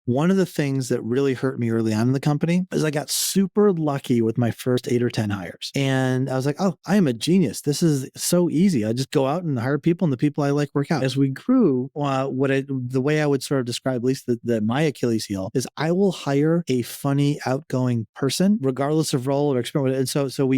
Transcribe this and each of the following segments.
One of the things that really hurt me early on in the company is I got super lucky with my first 8 or 10 hires. And I was like, oh, I am a genius. This is so easy. I just go out and hire people, and the people I like work out. As we grew, the way I would sort of describe, at least my Achilles heel, is I will hire a funny, outgoing person, regardless of role or experience. And so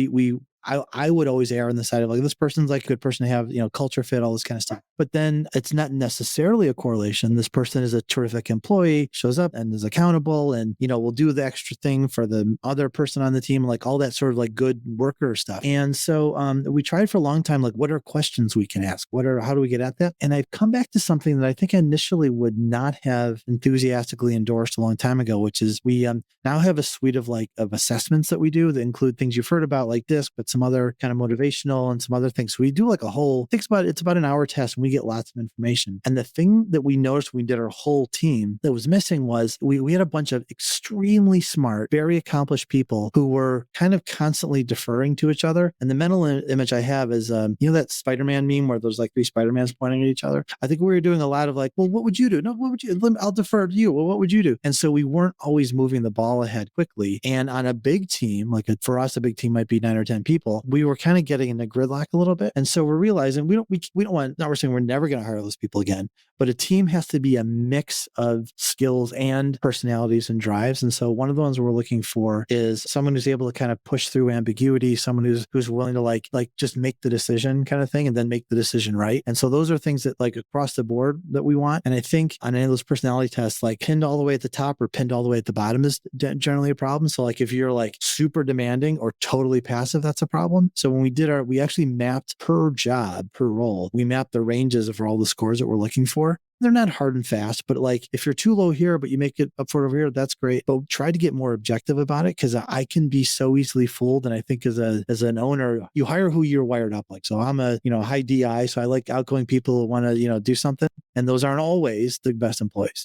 I would always err on the side of like, this person's like a good person to have, culture fit, all this kind of stuff. But then it's not necessarily a correlation. This person is a terrific employee, shows up and is accountable, and, will do the extra thing for the other person on the team, like all that sort of like good worker stuff. And so we tried for a long time, like, what are questions we can ask? How do we get at that? And I've come back to something that I think I initially would not have enthusiastically endorsed a long time ago, which is we now have a suite of assessments that we do that include things you've heard about like this, but some other kind of motivational and some other things. So we do like it's about an hour test, and we get lots of information. And the thing that we noticed when we did our whole team that was missing was we had a bunch of extremely smart, very accomplished people who were kind of constantly deferring to each other. And the mental image I have is, that Spider-Man meme where there's like three Spider-Mans pointing at each other. I think we were doing a lot of like, well, what would you do? No, what would you? I'll defer to you. Well, what would you do? And so we weren't always moving the ball ahead quickly. And on a big team, for us, a big team might be 9 or 10 people. We were kind of getting into gridlock a little bit. And so we're realizing we don't want, not we're saying we're never going to hire those people again, but a team has to be a mix of skills and personalities and drives. And so one of the ones we're looking for is someone who's able to kind of push through ambiguity, someone who's willing to like just make the decision kind of thing, and then make the decision right. And so those are things that like across the board that we want. And I think on any of those personality tests, like pinned all the way at the top or pinned all the way at the bottom is generally a problem. So like if you're like super demanding or totally passive, that's a problem. So when we actually mapped per job, per role, we mapped the ranges of all the scores that we're looking for. They're not hard and fast, but like if you're too low here, but you make it up for it over here, that's great. But try to get more objective about it, because I can be so easily fooled. And I think as an owner, you hire who you're wired up like. So I'm a high DI, so I like outgoing people who want to do something, and those aren't always the best employees.